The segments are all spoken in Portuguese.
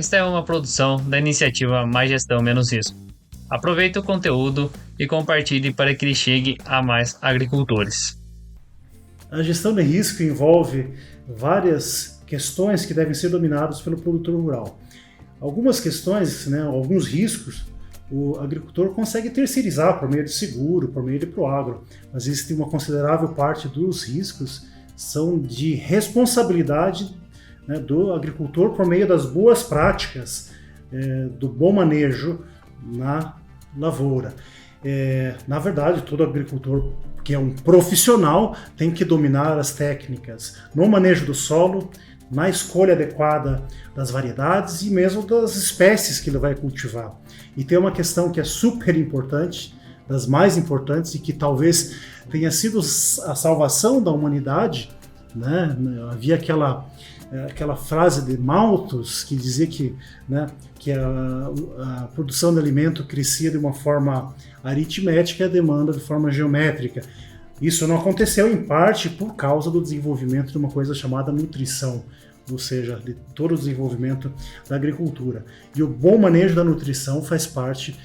Esta é uma produção da iniciativa Mais Gestão Menos Risco. Aproveite o conteúdo e compartilhe para que ele chegue a mais agricultores. A gestão de risco envolve várias questões que devem ser dominadas pelo produtor rural. Algumas questões, alguns riscos, o agricultor consegue terceirizar por meio de seguro, por meio de Proagro, mas existe uma considerável parte dos riscos são de responsabilidade do agricultor por meio das boas práticas, do bom manejo na lavoura. Na verdade, todo agricultor que é um profissional tem que dominar as técnicas no manejo do solo, na escolha adequada das variedades e mesmo das espécies que ele vai cultivar. E tem uma questão que é super importante, das mais importantes, e que talvez tenha sido a salvação da humanidade, né? Havia aquela frase de Malthus que dizia que a produção de alimento crescia de uma forma aritmética e a demanda de forma geométrica. Isso não aconteceu em parte por causa do desenvolvimento de uma coisa chamada nutrição, ou seja, de todo o desenvolvimento da agricultura. E o bom manejo da nutrição faz parte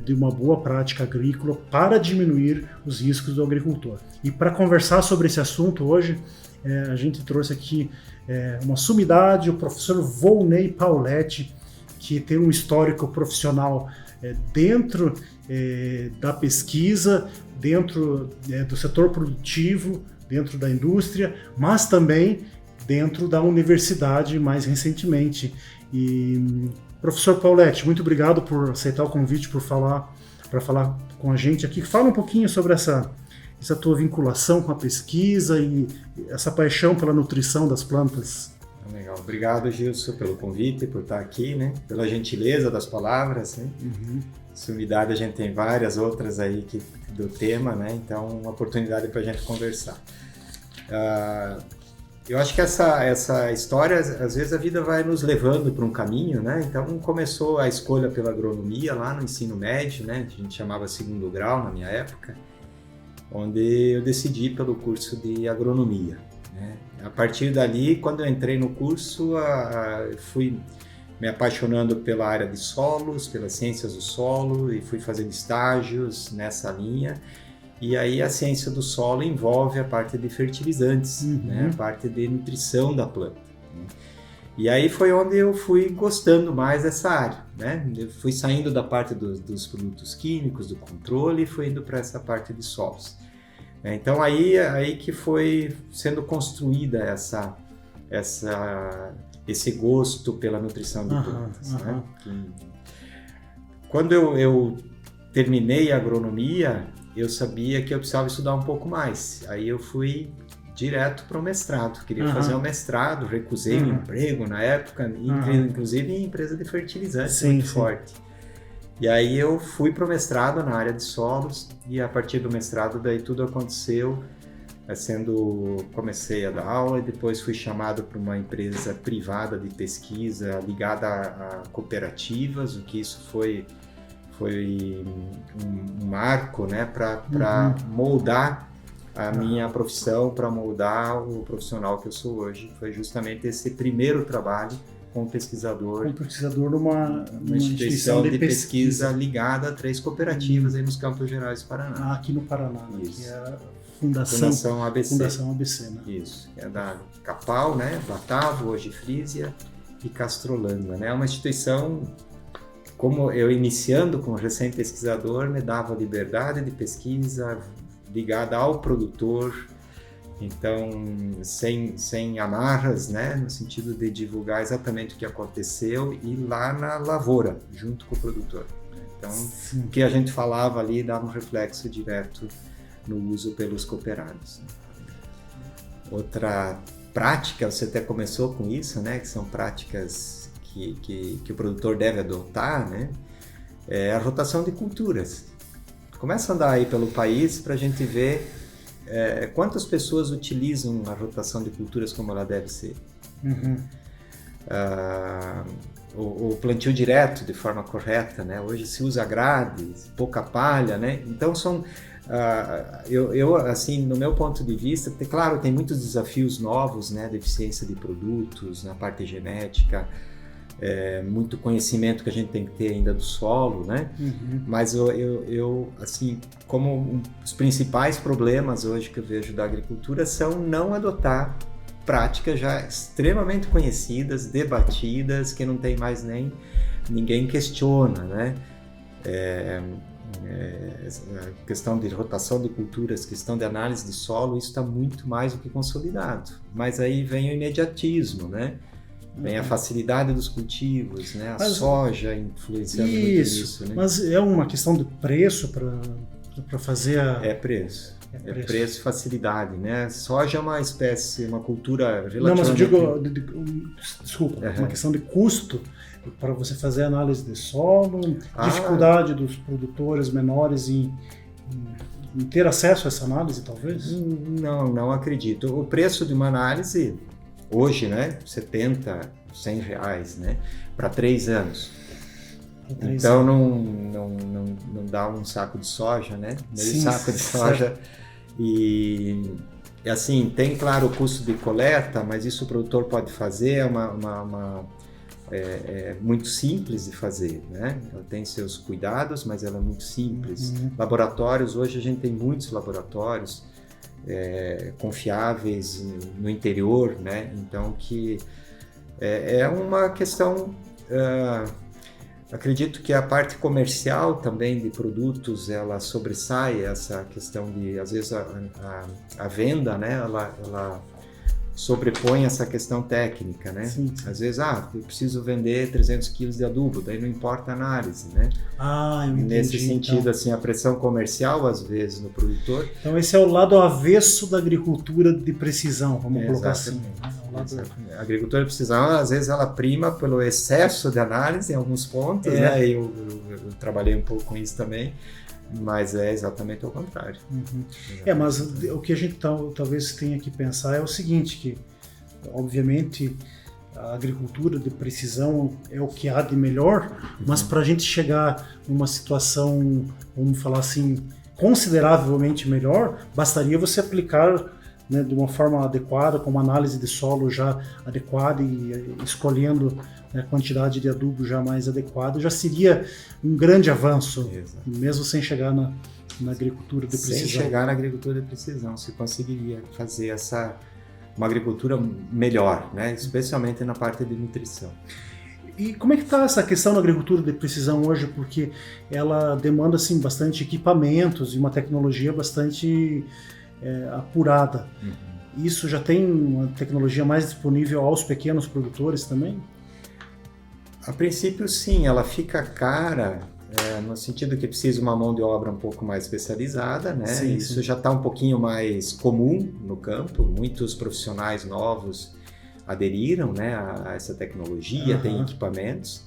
de uma boa prática agrícola para diminuir os riscos do agricultor. E para conversar sobre esse assunto hoje, a gente trouxe aqui uma sumidade, o professor Volney Pauletti, que tem um histórico profissional dentro da pesquisa, dentro do setor produtivo, dentro da indústria, mas também dentro da universidade mais recentemente. E professor Pauletti, muito obrigado por aceitar o convite para falar com a gente aqui. Fala um pouquinho sobre essa tua vinculação com a pesquisa e essa paixão pela nutrição das plantas. Legal, obrigado, Gilson, pelo convite, por estar aqui, pela gentileza das palavras. Uhum. Sumidade, a gente tem várias outras aí do tema, então uma oportunidade para a gente conversar. Eu acho que essa história, às vezes a vida vai nos levando para um caminho, Então começou a escolha pela agronomia lá no ensino médio, a gente chamava segundo grau na minha época, onde eu decidi pelo curso de agronomia. A partir dali, quando eu entrei no curso, fui me apaixonando pela área de solos, pelas ciências do solo, e fui fazendo estágios nessa linha. E aí a ciência do solo envolve a parte de fertilizantes, a parte de nutrição da planta. E aí foi onde eu fui gostando mais dessa área. Eu fui saindo da parte dos produtos químicos, do controle, e fui indo para essa parte de solos. Então aí que foi sendo construída esse gosto pela nutrição de plantas. Quando eu terminei a agronomia, eu sabia que eu precisava estudar um pouco mais. Aí eu fui direto para o mestrado. Queria fazer um mestrado, recusei um emprego na época, inclusive em empresa de fertilizantes muito forte. E aí eu fui para o mestrado na área de solos, e a partir do mestrado daí tudo aconteceu, comecei a dar aula e depois fui chamado para uma empresa privada de pesquisa ligada a cooperativas, o que isso foi um marco, para moldar a minha profissão, para moldar o profissional que eu sou hoje. Foi justamente esse primeiro trabalho como pesquisador numa instituição de pesquisa ligada a 3 cooperativas aí nos Campos Gerais do Paraná. Aqui no Paraná, Isso. Que é a Fundação ABC. Fundação ABC, Isso, que é da Capal, Batavo, hoje Frisia e Castrolândia, É uma instituição, como eu iniciando como recém-pesquisador, me dava liberdade de pesquisa ligada ao produtor, então sem amarras, no sentido de divulgar exatamente o que aconteceu e lá na lavoura, junto com o produtor. Então, o que a gente falava ali dava um reflexo direto no uso pelos cooperados. Outra prática, você até começou com isso, que são práticas que o produtor deve adotar, é a rotação de culturas. Começa a andar aí pelo país para a gente ver quantas pessoas utilizam a rotação de culturas como ela deve ser. O plantio direto de forma correta, Hoje se usa grades, pouca palha, Então são... eu assim, no meu ponto de vista, claro, tem muitos desafios novos, de eficiência de produtos, na parte genética, muito conhecimento que a gente tem que ter ainda do solo, né? Mas eu assim, como os principais problemas hoje que eu vejo da agricultura são não adotar práticas já extremamente conhecidas, debatidas, que não tem mais nem ninguém questiona, né? A questão de rotação de culturas, questão de análise de solo, isso está muito mais do que consolidado. Mas aí vem o imediatismo, né? Vem a facilidade dos cultivos, né? A soja influenciando muito nisso, né? Mas é uma questão de preço para fazer a... É preço e facilidade, né? Soja é uma espécie, uma cultura relativamente... Não, mas eu digo, desculpa, uma questão de custo para você fazer análise de solo, dificuldade dos produtores menores em ter acesso a essa análise, talvez? Não acredito. O preço de uma análise, hoje, né? 70, 100 reais, né? Para 3 anos. Então não dá um saco de soja, né? Meio saco de soja. E assim, tem claro o custo de coleta, mas isso o produtor pode fazer, é muito simples de fazer, né? Ela tem seus cuidados, mas ela é muito simples. Laboratórios, hoje a gente tem muitos laboratórios confiáveis no interior, né? Então que é uma questão... acredito que a parte comercial também de produtos, ela sobressai essa questão de, às vezes, a venda, né? Ela sobrepõe essa questão técnica, né? Sim. Às vezes, eu preciso vender 300 quilos de adubo, daí não importa a análise, né? Eu entendi. Nesse sentido, então, assim, a pressão comercial, às vezes, no produtor... Então, esse é o lado avesso da agricultura de precisão, vamos colocar assim. A agricultura de precisão, às vezes, ela prima pelo excesso de análise em alguns pontos, né? Eu trabalhei um pouco com isso também, mas é exatamente o contrário. Mas o que a gente talvez tenha que pensar é o seguinte, que, obviamente, a agricultura de precisão é o que há de melhor, mas para a gente chegar numa situação, vamos falar assim, consideravelmente melhor, bastaria você aplicar, né, de uma forma adequada, com uma análise de solo já adequada e escolhendo a quantidade de adubo já mais adequada, já seria um grande avanço. Exato. Mesmo sem chegar na agricultura de precisão. Sem chegar na agricultura de precisão, se conseguiria fazer uma agricultura melhor, né? Especialmente na parte de nutrição. E como é que está essa questão da agricultura de precisão hoje? Porque ela demanda assim, bastante equipamentos e uma tecnologia bastante apurada. Isso já tem uma tecnologia mais disponível aos pequenos produtores também? A princípio, sim, ela fica cara, no sentido que precisa uma mão de obra um pouco mais especializada, né? Sim, isso já está um pouquinho mais comum no campo, muitos profissionais novos aderiram, né, a essa tecnologia, tem equipamentos.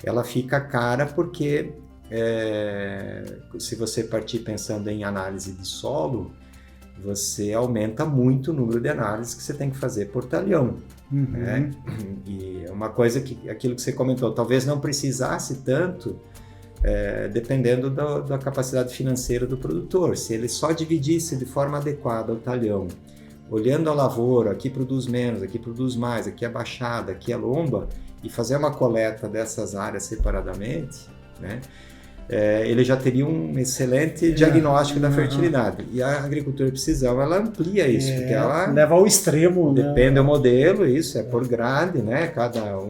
Ela fica cara porque, se você partir pensando em análise de solo, você aumenta muito o número de análises que você tem que fazer por talhão. Né? E é uma coisa que, aquilo que você comentou, talvez não precisasse tanto, dependendo da capacidade financeira do produtor. Se ele só dividisse de forma adequada o talhão, olhando a lavoura, aqui produz menos, aqui produz mais, aqui é baixada, aqui é lomba, e fazer uma coleta dessas áreas separadamente, né? Ele já teria um excelente diagnóstico da fertilidade. E a agricultura de precisão, ela amplia isso, porque ela leva ao extremo, depende do modelo, isso é por grade, né?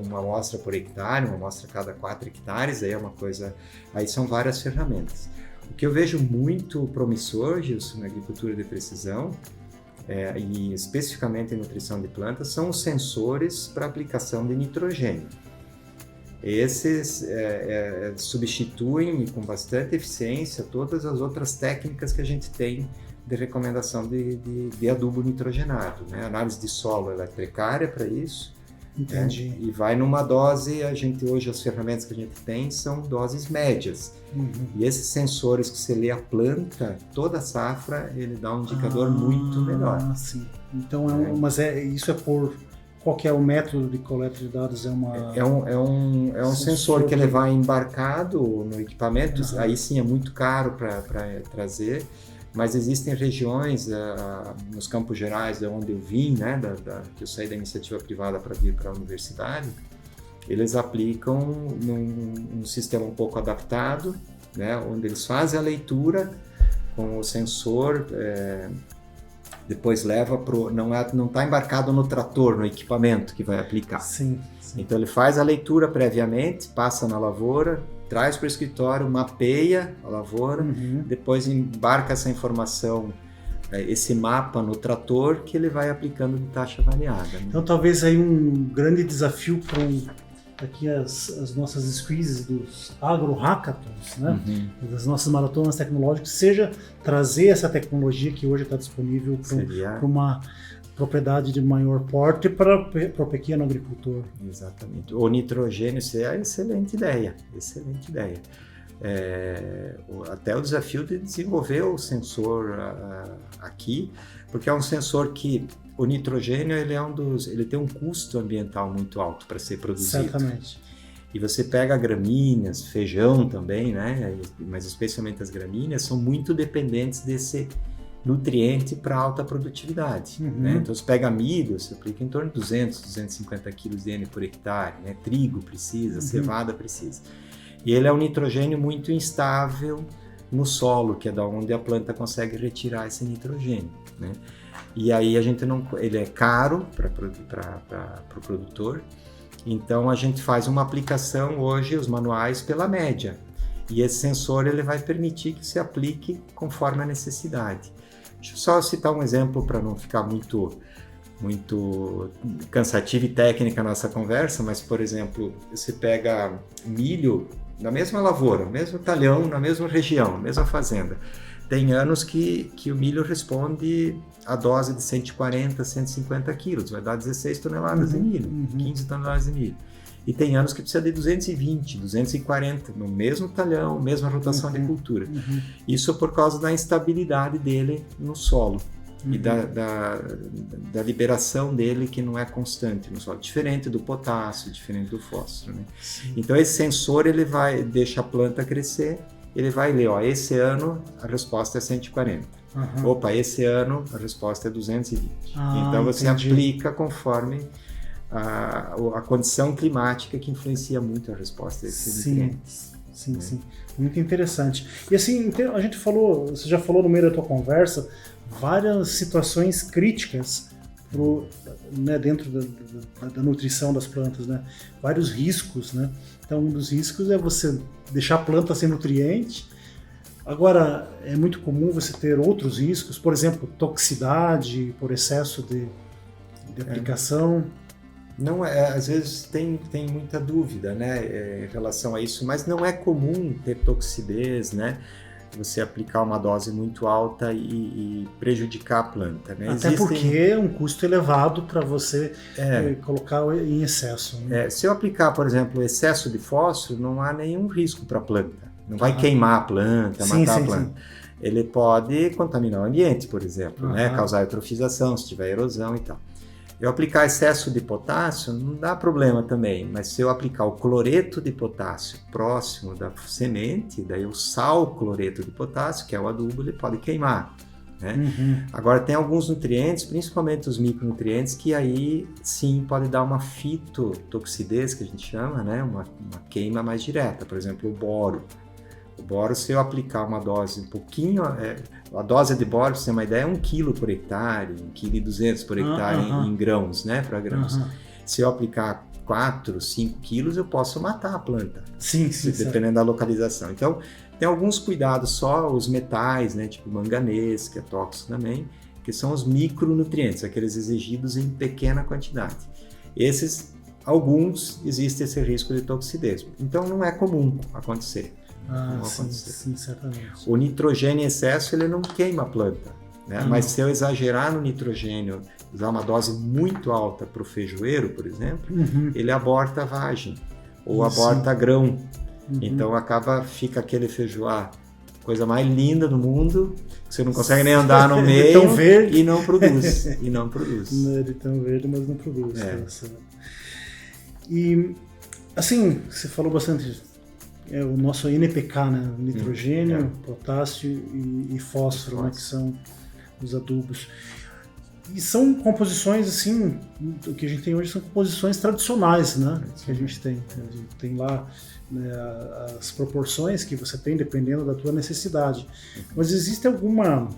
Uma amostra por hectare, uma amostra a cada 4 hectares, aí é uma coisa, aí são várias ferramentas. O que eu vejo muito promissor, Gilson, na agricultura de precisão, e especificamente em nutrição de plantas, são os sensores para aplicação de nitrogênio. Esses substituem com bastante eficiência todas as outras técnicas que a gente tem de recomendação de adubo nitrogenado, né? A análise de solo ela é precária para isso. Entendi. E vai numa dose, hoje as ferramentas que a gente tem são doses médias. E esses sensores que você lê a planta, toda a safra, ele dá um indicador muito melhor. Sim. Então, mas isso é por... Qual que é o método de coleta de dados? É um sensor que ele vai embarcado no equipamento, aí sim é muito caro para trazer, mas existem regiões nos Campos Gerais, de onde eu vim, né, que eu saí da iniciativa privada para vir para a universidade, eles aplicam num sistema um pouco adaptado, né, onde eles fazem a leitura com o sensor, depois leva não está embarcado no trator, no equipamento que vai aplicar. Sim. Então ele faz a leitura previamente, passa na lavoura, traz para o escritório, mapeia a lavoura, depois embarca essa informação, esse mapa no trator, que ele vai aplicando de taxa variada. Né? Então talvez aí um grande desafio para aqui as nossas squeezes dos agro-hackathons, né? Das nossas maratonas tecnológicas, seja trazer essa tecnologia que hoje está disponível para uma propriedade de maior porte para o pequeno agricultor. Exatamente. O nitrogênio, isso é uma excelente ideia. Até o desafio de desenvolver o sensor aqui, porque é um sensor que o nitrogênio ele tem um custo ambiental muito alto para ser produzido. Certamente. E você pega gramíneas, feijão também, né? Mas especialmente as gramíneas são muito dependentes desse nutriente para alta produtividade. Né? Então você pega milho, você aplica em torno de 200, 250 kg de N por hectare, né? Trigo precisa, cevada precisa. E ele é um nitrogênio muito instável no solo, que é da onde a planta consegue retirar esse nitrogênio. Né? E aí ele é caro para o produtor, então a gente faz uma aplicação hoje, os manuais, pela média. E esse sensor ele vai permitir que se aplique conforme a necessidade. Deixa eu só citar um exemplo para não ficar muito cansativa e técnica a nossa conversa, mas, por exemplo, você pega milho na mesma lavoura, mesmo talhão, na mesma região, mesma fazenda. Tem anos que o milho responde a dose de 140, 150 quilos, vai dar 16 toneladas de milho, 15 toneladas de milho. E tem anos que precisa de 220, 240, no mesmo talhão, mesma rotação de cultura. Isso por causa da instabilidade dele no solo e da liberação dele, que não é constante no solo, diferente do potássio, diferente do fósforo. Né? Então esse sensor ele deixa a planta crescer, ele vai ler, esse ano a resposta é 140. Opa, esse ano a resposta é 220. Então você aplica conforme a condição climática, que influencia muito a resposta desses nutrientes. Sim. Muito interessante. E assim, a gente falou, você já falou no meio da tua conversa, várias situações críticas dentro da nutrição das plantas, né? Vários riscos, né? Então, um dos riscos é você deixar a planta sem nutriente. Agora, é muito comum você ter outros riscos, por exemplo, toxicidade por excesso de aplicação. Não às vezes tem muita dúvida, né, em relação a isso, mas não é comum ter toxidez, né? Você aplicar uma dose muito alta e prejudicar a planta. Né? Até porque é um custo elevado para você colocar em excesso. Né? Se eu aplicar, por exemplo, excesso de fósforo, não há nenhum risco para a planta. Não vai queimar a planta, matar a planta. Ele pode contaminar o ambiente, por exemplo, né? Causar eutrofização, se tiver erosão e tal. Eu aplicar excesso de potássio não dá problema também, mas se eu aplicar o cloreto de potássio próximo da semente, daí o sal-cloreto de potássio, que é o adubo, ele pode queimar. Né? Agora tem alguns nutrientes, principalmente os micronutrientes, que aí sim pode dar uma fitotoxidez, que a gente chama, né? Uma queima mais direta, por exemplo, o boro. O boro, se eu aplicar uma dose um pouquinho, a dose de boro, para você ter uma ideia, é 1 kg por hectare, 1,2 kg por hectare em grãos, né, para grãos. Se eu aplicar 4, 5 quilos, eu posso matar a planta, dependendo da localização. Então, tem alguns cuidados só, os metais, né, tipo manganês, que é tóxico também, que são os micronutrientes, aqueles exigidos em pequena quantidade. Alguns, existe esse risco de toxidez. Então, não é comum acontecer. Sim, certamente. O nitrogênio em excesso, ele não queima a planta, né? Mas se eu exagerar no nitrogênio, usar uma dose muito alta para o feijoeiro, por exemplo, ele aborta a vagem ou aborta grão. Então fica aquele feijoar, coisa mais linda do mundo, que você não consegue nem andar no meio e não produz. Não é de tão verde, mas não produz. E assim, você falou bastante o nosso NPK, né? Nitrogênio, potássio e fósforo, né? Que são os adubos. E são composições, assim, o que a gente tem hoje são composições tradicionais, né? Que a gente tem. A gente tem lá, né, as proporções que você tem dependendo da tua necessidade. Mas existe alguma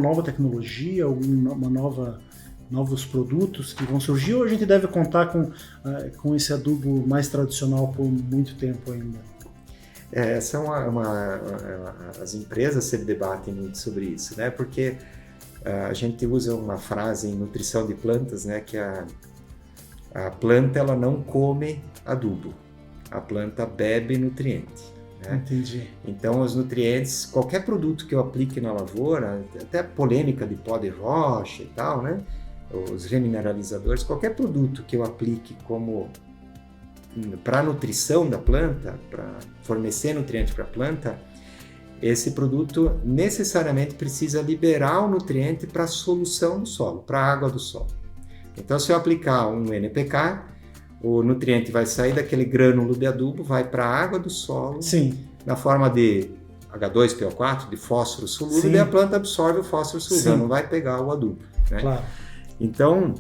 nova tecnologia, novos produtos que vão surgir, ou a gente deve contar com esse adubo mais tradicional por muito tempo ainda? As empresas se debatem muito sobre isso, né? Porque a gente usa uma frase em nutrição de plantas, né? Que a planta ela não come adubo, a planta bebe nutriente. Né? Entendi. Então, os nutrientes, qualquer produto que eu aplique na lavoura, até a polêmica de pó de rocha e tal, né? Os remineralizadores, qualquer produto que eu aplique como para nutrição da planta, para fornecer nutriente para a planta, esse produto necessariamente precisa liberar o nutriente para a solução do solo, para a água do solo. Então, se eu aplicar um NPK, o nutriente vai sair daquele grânulo de adubo, vai para a água do solo, Sim. na forma de H2PO4, de fósforo solúvel, Sim. e a planta absorve o fósforo solúvel, Sim. não vai pegar o adubo. Né? Claro. Então,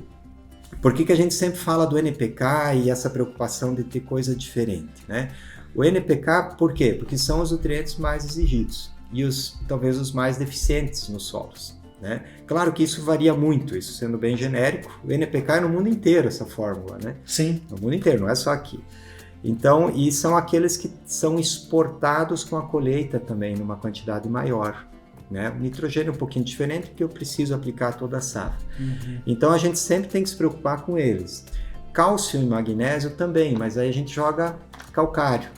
por que a gente sempre fala do NPK e essa preocupação de ter coisa diferente, né? O NPK, por quê? Porque são os nutrientes mais exigidos e talvez os mais deficientes nos solos, né? Claro que isso varia muito, isso sendo bem genérico. O NPK é no mundo inteiro essa fórmula, né? Sim. No mundo inteiro, não é só aqui. Então, e são aqueles que são exportados com a colheita também, numa quantidade maior. Né? O nitrogênio é um pouquinho diferente porque eu preciso aplicar toda a safra. Uhum. Então a gente sempre tem que se preocupar com eles. Cálcio e magnésio também, mas aí a gente joga calcário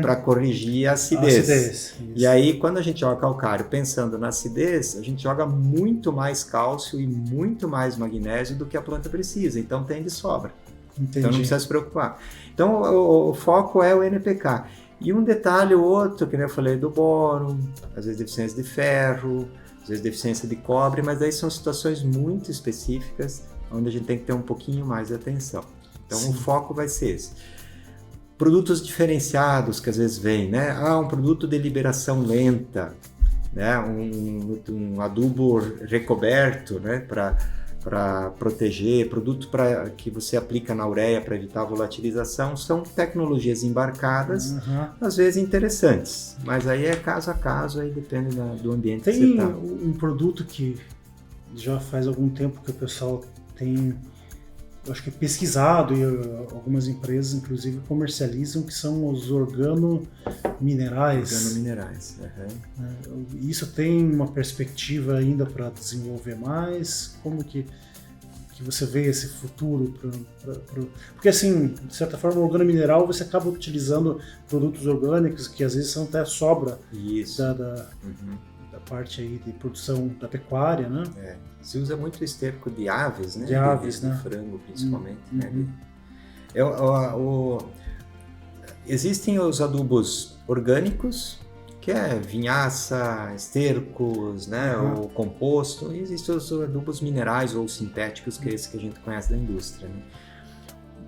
para corrigir a acidez. E aí quando a gente joga calcário pensando na acidez, a gente joga muito mais cálcio e muito mais magnésio do que a planta precisa, então tem de sobra. Entendi. Então não precisa se preocupar. Então o foco é o NPK. E um detalhe ou outro, que eu falei do boro, às vezes deficiência de ferro, às vezes deficiência de cobre, mas aí são situações muito específicas onde a gente tem que ter um pouquinho mais de atenção. Então Sim. O foco vai ser esse. Produtos diferenciados que às vezes vêm, né? Um produto de liberação lenta, né? Um adubo recoberto, né? Para proteger, produto que você aplica na ureia para evitar a volatilização, são tecnologias embarcadas, às vezes interessantes, mas aí é caso a caso, aí depende do ambiente que você está. Tem um produto que já faz algum tempo que o pessoal tem, eu acho que pesquisado, e algumas empresas inclusive comercializam, que são os organominerais. Organominerais. Isso tem uma perspectiva ainda para desenvolver mais? Como que você vê esse futuro? Porque assim, de certa forma, o organomineral você acaba utilizando produtos orgânicos que às vezes são até sobra da parte aí de produção da pecuária, né? Se usa muito esterco de aves, né? De aves, de frango, principalmente. Né? Existem os adubos orgânicos, que é vinhaça, estercos, né? O composto. E existem os adubos minerais ou sintéticos, que é esse que a gente conhece da indústria. Né?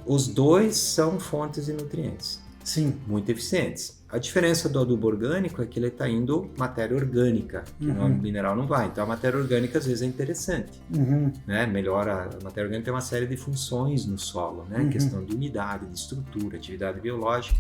Os dois são fontes de nutrientes. Sim. Muito eficientes. A diferença do adubo orgânico é que ele está indo matéria orgânica, que no mineral não vai. Então a matéria orgânica às vezes é interessante. Né? Melhora, a matéria orgânica tem uma série de funções no solo, né? Questão de umidade, de estrutura, atividade biológica.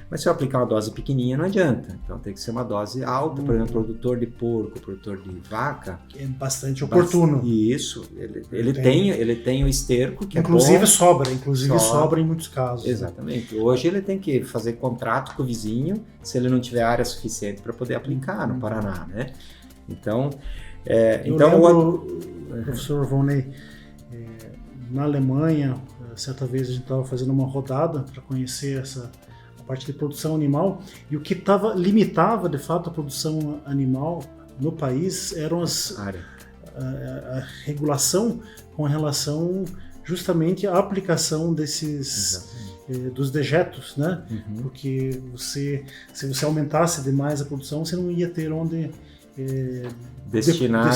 Mas se eu aplicar uma dose pequenininha não adianta. Então tem que ser uma dose alta. Por exemplo, produtor de porco, produtor de vaca. É bastante oportuno. Isso. Ele tem o esterco, que inclusive é bom. Sobra em muitos casos. Exatamente. Hoje ele tem que fazer contrato com o vizinho se ele não tiver área suficiente para poder aplicar no Paraná, né? Então, professor Volney, na Alemanha, certa vez a gente estava fazendo uma rodada para conhecer essa parte de produção animal, e o que limitava de fato a produção animal no país eram a regulação com relação justamente à aplicação dos dejetos, né? Porque se você aumentasse demais a produção, você não ia ter onde destinar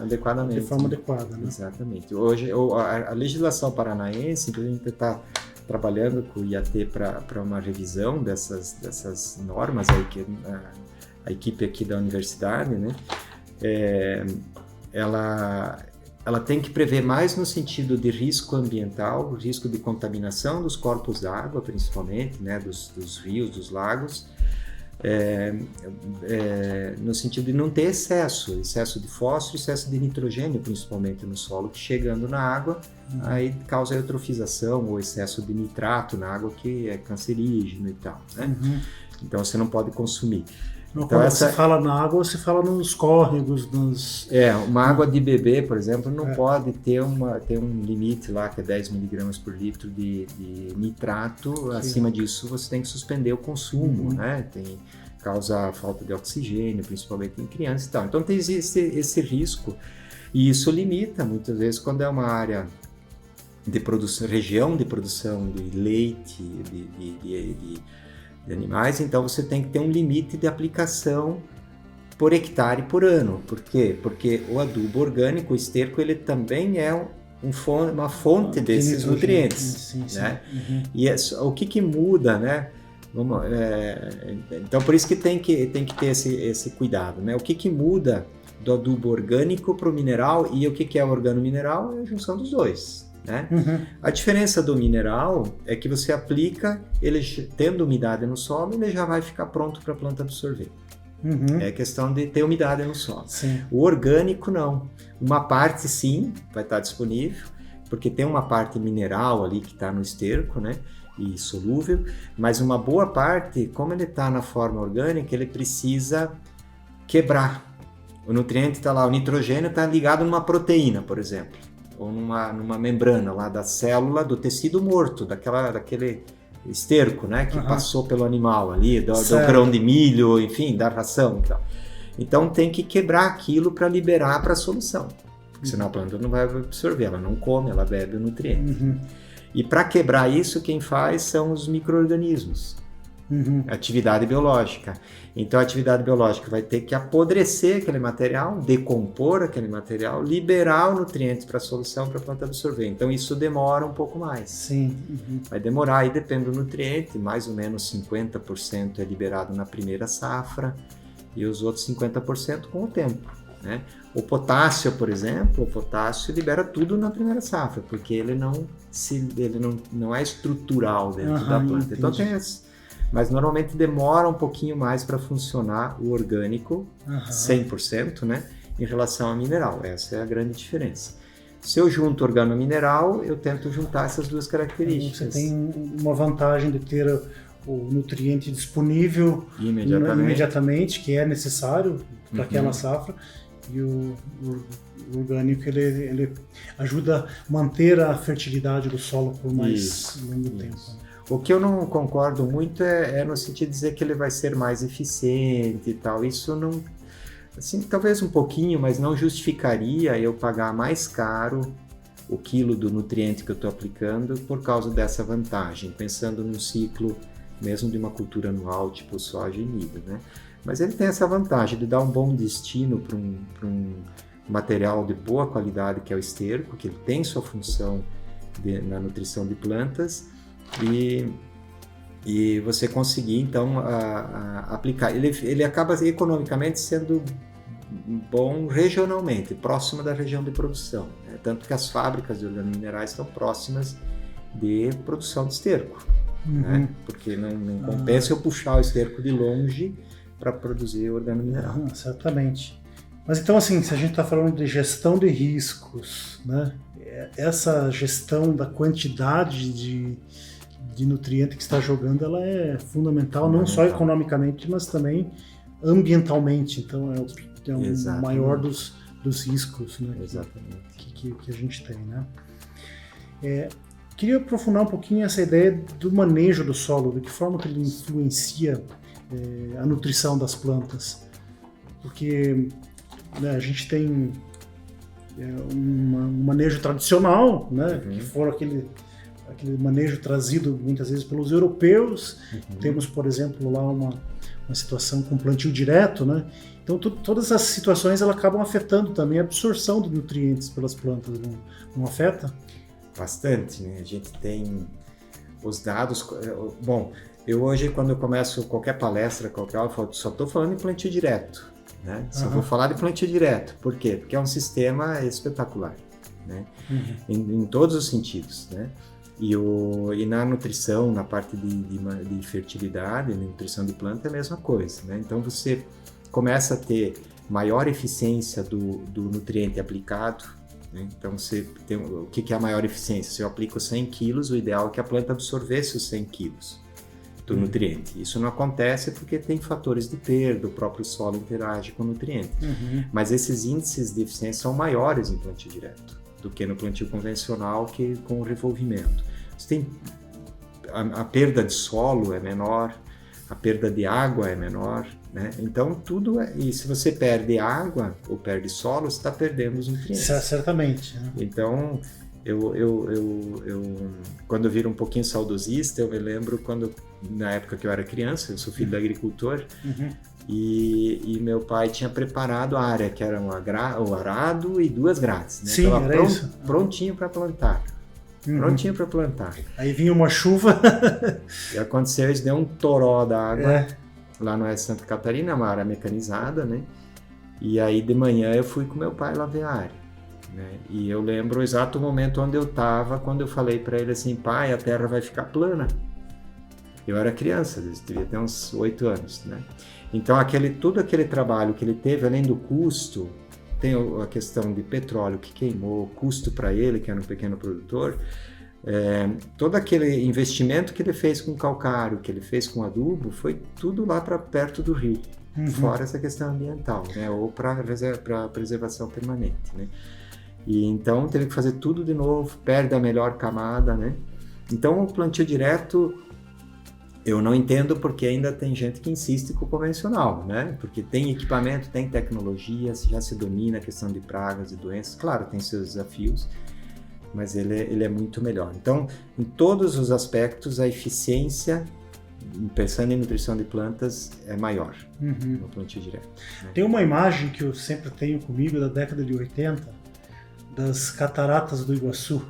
adequadamente. De forma adequada. Né? Exatamente. Hoje, a legislação paranaense, a gente está trabalhando com o IAT para uma revisão dessas normas, aí que a equipe aqui da universidade, né? Ela ela tem que prever mais no sentido de risco ambiental, risco de contaminação dos corpos d'água, principalmente, né, dos rios, dos lagos, no sentido de não ter excesso de fósforo, excesso de nitrogênio, principalmente no solo, que chegando na água, aí causa eutrofização ou excesso de nitrato na água, que é cancerígeno e tal, né? Então você não pode consumir. Então, Então, quando você fala na água, você fala nos córregos, uma água de beber, por exemplo, não pode ter um limite lá, que é 10 miligramas por litro de nitrato. Sim. Acima disso, você tem que suspender o consumo, né? Causa falta de oxigênio, principalmente em crianças e tal. Então tem esse risco, e isso limita, muitas vezes, quando é uma área de produção, região de produção de leite, de animais, então você tem que ter um limite de aplicação por hectare por ano. Por quê? Porque o adubo orgânico, o esterco, ele também é uma fonte desses nutrientes. Sim, né? E o que muda, né? Então por isso que tem que ter esse cuidado, né? O que muda do adubo orgânico para o mineral, e o que é organomineral? É a junção dos dois. Né? A diferença do mineral é que você aplica, ele tendo umidade no solo, ele já vai ficar pronto para a planta absorver. É questão de ter umidade no solo. Sim. O orgânico não. Uma parte sim vai estar disponível, porque tem uma parte mineral ali que está no esterco, né? E solúvel, mas uma boa parte, como ele está na forma orgânica, ele precisa quebrar. O nutriente está lá, o nitrogênio está ligado numa proteína, por exemplo, ou numa membrana lá da célula, do tecido morto, daquele esterco, né, que passou pelo animal ali, do grão de milho, enfim, da ração e tal. Então tem que quebrar aquilo para liberar para a solução, porque senão a planta não vai absorver, ela não come, ela bebe o nutriente. E para quebrar isso, quem faz são os micro-organismos. Atividade biológica. Então a atividade biológica vai ter que apodrecer aquele material, decompor aquele material, liberar o nutriente para a solução, para a planta absorver. Então isso demora um pouco mais. Sim. Vai demorar, aí depende do nutriente, mais ou menos 50% é liberado na primeira safra e os outros 50% com o tempo, né? O potássio, por exemplo, libera tudo na primeira safra, porque ele não é estrutural dentro da planta. Entendi. Então tem mas normalmente demora um pouquinho mais para funcionar o orgânico, 100%, né, em relação ao mineral. Essa é a grande diferença. Se eu junto organomineral, eu tento juntar essas duas características. Você tem uma vantagem de ter o nutriente disponível imediatamente, que é necessário para aquela safra, e o orgânico ele ajuda a manter a fertilidade do solo por mais longo tempo. O que eu não concordo muito é no sentido de dizer que ele vai ser mais eficiente e tal. Isso não, assim, talvez um pouquinho, mas não justificaria eu pagar mais caro o quilo do nutriente que eu estou aplicando por causa dessa vantagem, pensando num ciclo mesmo de uma cultura anual, tipo soja e milho, né? Mas ele tem essa vantagem de dar um bom destino para um material de boa qualidade, que é o esterco, que ele tem sua função na nutrição de plantas, e você conseguir então aplicar. Ele acaba economicamente sendo bom regionalmente, próximo da região de produção, né? Tanto que as fábricas de organominerais estão próximas de produção de esterco, né? Porque não compensa eu puxar o esterco de longe para produzir organomineral. Certamente. Mas então, assim, se a gente está falando de gestão de riscos, né? Essa gestão da quantidade de nutriente que está jogando, ela é fundamental, não só economicamente, mas também ambientalmente. Então é o maior dos riscos, né, que a gente tem, né? Queria aprofundar um pouquinho essa ideia do manejo do solo, de que forma que ele influencia a nutrição das plantas. Porque, né, a gente tem um manejo tradicional, né, que for aquele manejo trazido muitas vezes pelos europeus. Temos, por exemplo, lá uma situação com plantio direto, né? Então todas essas situações elas acabam afetando também a absorção de nutrientes pelas plantas, não afeta? Bastante, né? A gente tem os dados. Bom, eu hoje, quando eu começo qualquer palestra, qualquer aula, eu falo, só estou falando em plantio direto, né? Só vou falar de plantio direto. Por quê? Porque é um sistema espetacular. né? Em todos os sentidos, né? E na nutrição, na parte de fertilidade, na nutrição de planta é a mesma coisa, né? Então você começa a ter maior eficiência do nutriente aplicado, né? Então você tem, o que é a maior eficiência? Se eu aplico 100 quilos, o ideal é que a planta absorvesse os 100 quilos do nutriente. Isso não acontece porque tem fatores de perda, o próprio solo interage com o nutriente. Mas esses índices de eficiência são maiores em plantio direto do que no plantio convencional, que com o revolvimento. Você tem a perda de solo é menor, a perda de água é menor, né? Então tudo é. E se você perde água ou perde solo, você está perdendo os nutrientes. Certamente. Né? Então eu quando eu viro um pouquinho saudosista, eu me lembro quando, na época que eu era criança, eu sou filho de agricultor, e meu pai tinha preparado a área, que era o arado e 2 grades, né? Sim, então, era isso. Prontinho para plantar. Prontinho para plantar. Aí vinha uma chuva. E aconteceu, isso deu um toró d'água lá no oeste de Santa Catarina, uma área mecanizada, né? E aí de manhã eu fui com meu pai lá ver a área, né? E eu lembro o exato momento onde eu estava, quando eu falei para ele assim: pai, a terra vai ficar plana. Eu era criança, eu devia ter uns 8 anos, né? Então todo aquele trabalho que ele teve, além do custo, tem a questão de petróleo que queimou, custo para ele, que era um pequeno produtor, todo aquele investimento que ele fez com calcário, que ele fez com adubo, foi tudo lá para perto do rio, fora essa questão ambiental, né? Ou para preservação permanente, né? E então teve que fazer tudo de novo, perde a melhor camada, né? Então o plantio direto eu não entendo porque ainda tem gente que insiste com o convencional, né? Porque tem equipamento, tem tecnologia, já se domina a questão de pragas e doenças. Claro, tem seus desafios, mas ele é muito melhor. Então, em todos os aspectos, a eficiência, pensando em nutrição de plantas, é maior no plantio direto. Né? Tem uma imagem que eu sempre tenho comigo da década de 80, das cataratas do Iguaçu.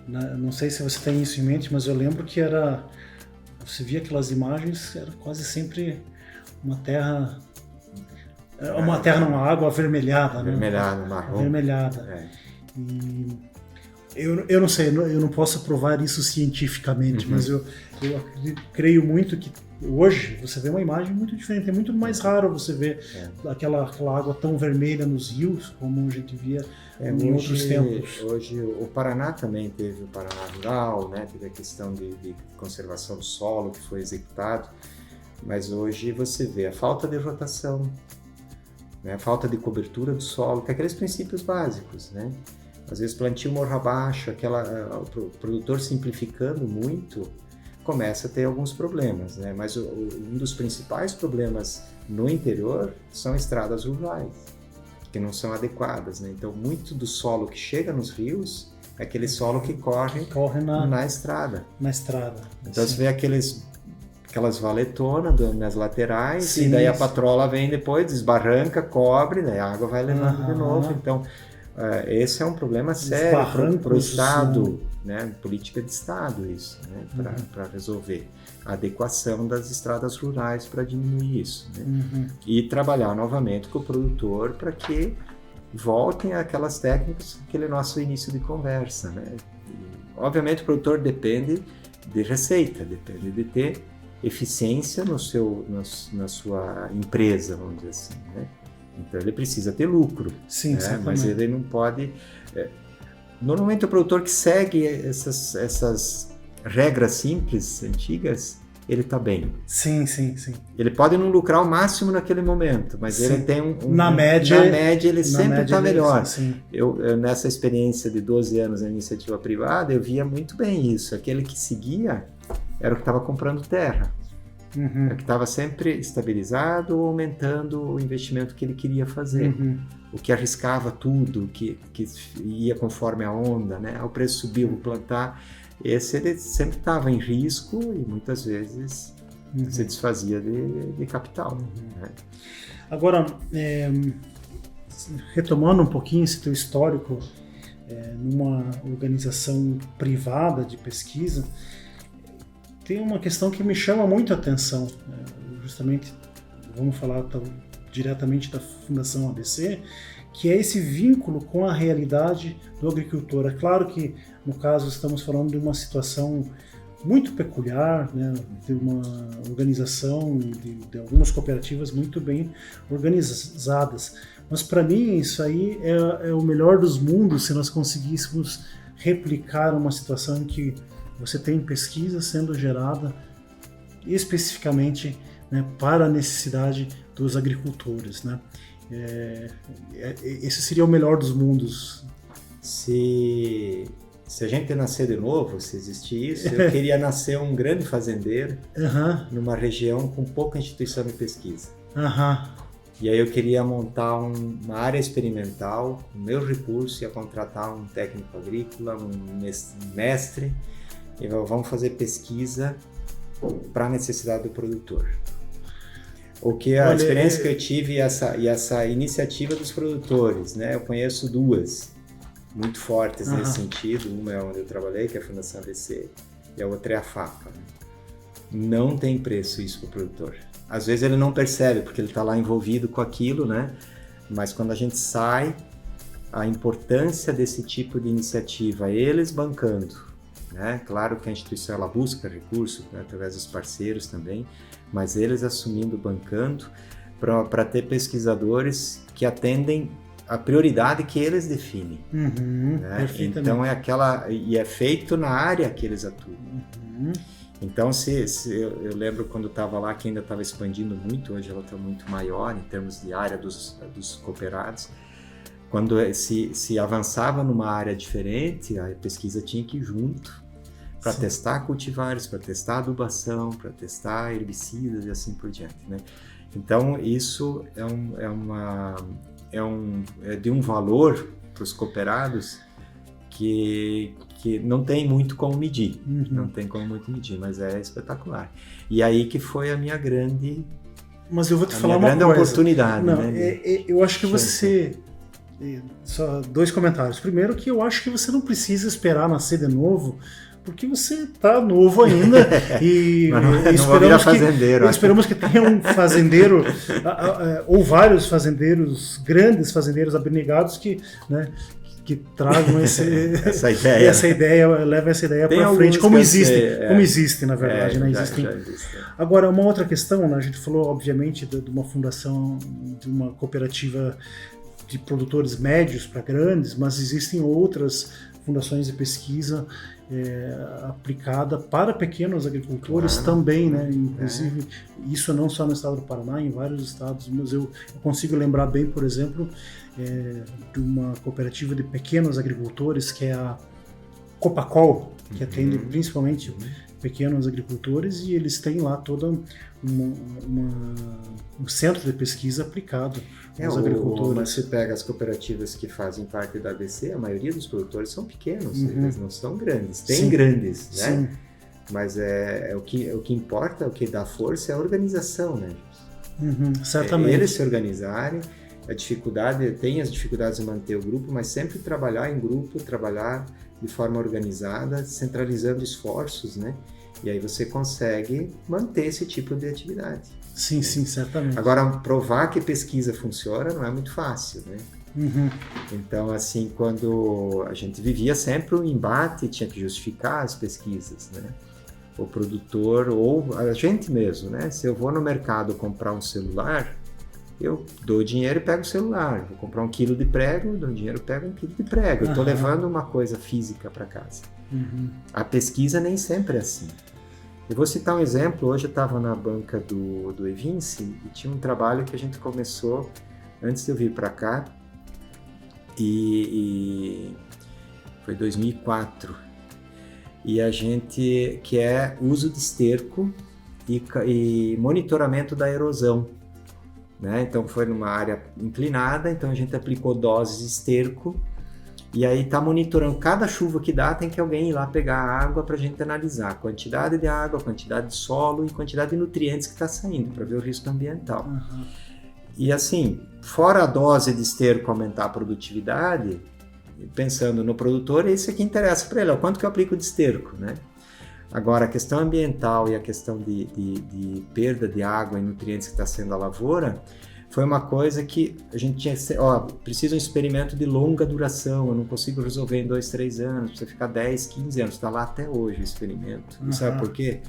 Não sei se você tem isso em mente, mas eu lembro que você via aquelas imagens, era quase sempre uma terra não, água avermelhada, avermelhada, né? Marrom. Avermelhada. E eu não sei, eu não posso provar isso cientificamente, mas eu creio muito que hoje você vê uma imagem muito diferente. É muito mais raro você ver aquela água tão vermelha nos rios como a gente via em outros tempos. Hoje o Paraná também teve o Paraná Rural, né? Teve a questão de conservação do solo que foi executado, mas hoje você vê a falta de rotação, né? A falta de cobertura do solo, que é aqueles princípios básicos, né? Às vezes plantio morro abaixo, o produtor simplificando muito, começa a ter alguns problemas, né? Mas um dos principais problemas no interior são estradas rurais, que não são adequadas, né? Então, muito do solo que chega nos rios é aquele solo que corre na estrada. Na estrada. Então, você vê aquelas valetonas nas laterais, e daí a patrola vem depois, desbarranca, cobre, daí a água vai levando de novo. Então, esse é um problema sério para o Estado, né? Política de Estado isso, né? Para resolver a adequação das estradas rurais para diminuir isso, né? E trabalhar novamente com o produtor para que voltem aquelas técnicas, aquele nosso início de conversa, né? E, obviamente o produtor depende de receita, depende de ter eficiência na sua empresa, vamos dizer assim, né? Então ele precisa ter lucro, sim, né? Mas ele não pode... Normalmente o produtor que segue essas regras simples, antigas, ele está bem. Sim. Ele pode não lucrar o máximo naquele momento, mas ele tem na média ele sempre está melhor. Sim. Eu, nessa experiência de 12 anos na iniciativa privada, eu via muito bem isso. Aquele que seguia era o que estava comprando terra. É que estava sempre estabilizado ou aumentando o investimento que ele queria fazer. O que arriscava tudo, que ia conforme a onda, né? O preço subiu, vou plantar. Esse ele sempre estava em risco e muitas vezes se desfazia de capital. Né? Agora, retomando um pouquinho esse teu histórico numa organização privada de pesquisa, tem uma questão que me chama muito a atenção, justamente, vamos falar diretamente da Fundação ABC, que é esse vínculo com a realidade do agricultor. É claro que, no caso, estamos falando de uma situação muito peculiar, né, de uma organização, de algumas cooperativas muito bem organizadas. Mas, para mim, isso aí é o melhor dos mundos se nós conseguíssemos replicar uma situação em que você tem pesquisa sendo gerada especificamente, né, para a necessidade dos agricultores, né? Esse seria o melhor dos mundos. Se a gente nascer de novo, se existir isso, eu queria nascer um grande fazendeiro numa região com pouca instituição de pesquisa. E aí eu queria montar uma área experimental, com meus recursos, ia contratar um técnico agrícola, um mestre, e vamos fazer pesquisa para a necessidade do produtor. A experiência que eu tive e essa iniciativa dos produtores, né? Eu conheço duas muito fortes nesse sentido. Uma é onde eu trabalhei, que é a Fundação ABC, e a outra é a FAPA. Não tem preço isso para o produtor. Às vezes ele não percebe, porque ele está lá envolvido com aquilo, né? Mas quando a gente sai, a importância desse tipo de iniciativa, eles bancando, né? Claro que a instituição ela busca recursos, né, através dos parceiros também, mas eles assumindo, bancando, para ter pesquisadores que atendem a prioridade que eles definem. Né? Então e é feito na área que eles atuam. Então, eu lembro quando eu estava lá, que ainda estava expandindo muito, hoje ela está muito maior em termos de área dos cooperados. Quando se avançava numa área diferente, a pesquisa tinha que ir junto para testar cultivares, para testar adubação, para testar herbicidas e assim por diante, né? Então, isso é de um valor para os cooperados que não tem muito como medir, mas é espetacular. E aí que foi a minha grande... Mas eu vou te falar uma coisa. Oportunidade. Não, né? Eu acho que você... Só 2 comentários. Primeiro, que eu acho que você não precisa esperar nascer de novo, porque você está novo ainda e esperamos que tenha um fazendeiro ou vários fazendeiros, grandes fazendeiros abnegados que, né, que tragam essa ideia, leva essa ideia para frente, como existe, na verdade. Né? Existem. Agora, uma outra questão, né? A gente falou, obviamente, de uma fundação, de uma cooperativa de produtores médios para grandes, mas existem outras fundações de pesquisa aplicada para pequenos agricultores também, né? Inclusive, isso não só no estado do Paraná, em vários estados, mas eu consigo lembrar bem, por exemplo, de uma cooperativa de pequenos agricultores, que é a Copacol, que atende principalmente pequenos agricultores, e eles têm lá todo um centro de pesquisa aplicado aos agricultores. Mas você pega as cooperativas que fazem parte da ABC, a maioria dos produtores são pequenos, eles não são grandes. Tem grandes, né? Sim. Mas o que importa, o que dá força é a organização, né? Certamente. Eles se organizarem, tem as dificuldades de manter o grupo, mas sempre trabalhar em grupo, trabalhar de forma organizada, centralizando esforços, né? E aí você consegue manter esse tipo de atividade. Sim, certamente. Agora, provar que pesquisa funciona não é muito fácil, né? Então, assim, quando a gente vivia sempre um embate, tinha que justificar as pesquisas, né? O produtor, ou a gente mesmo, né? Se eu vou no mercado comprar um celular, eu dou dinheiro e pego o celular. Vou comprar 1 quilo de prego, dou dinheiro e pego 1 quilo de prego. Eu estou levando uma coisa física para casa. A pesquisa nem sempre é assim. Eu vou citar um exemplo. Hoje eu estava na banca do Evinci e tinha um trabalho que a gente começou antes de eu vir para cá, e foi 2004. E a gente, que é uso de esterco e monitoramento da erosão, né? Então foi numa área inclinada, então a gente aplicou doses de esterco e aí está monitorando cada chuva que dá, tem que alguém ir lá pegar a água para a gente analisar a quantidade de água, a quantidade de solo e quantidade de nutrientes que está saindo para ver o risco ambiental. E assim, fora a dose de esterco aumentar a produtividade, pensando no produtor, esse aqui interessa para ele, quanto que eu aplico de esterco, né? Agora, a questão ambiental e a questão de perda de água e nutrientes que está sendo a lavoura, foi uma coisa que a gente tinha, precisa um experimento de longa duração, eu não consigo resolver em 2, 3 anos, precisa ficar 10, 15 anos, está lá até hoje o experimento. E sabe por quê?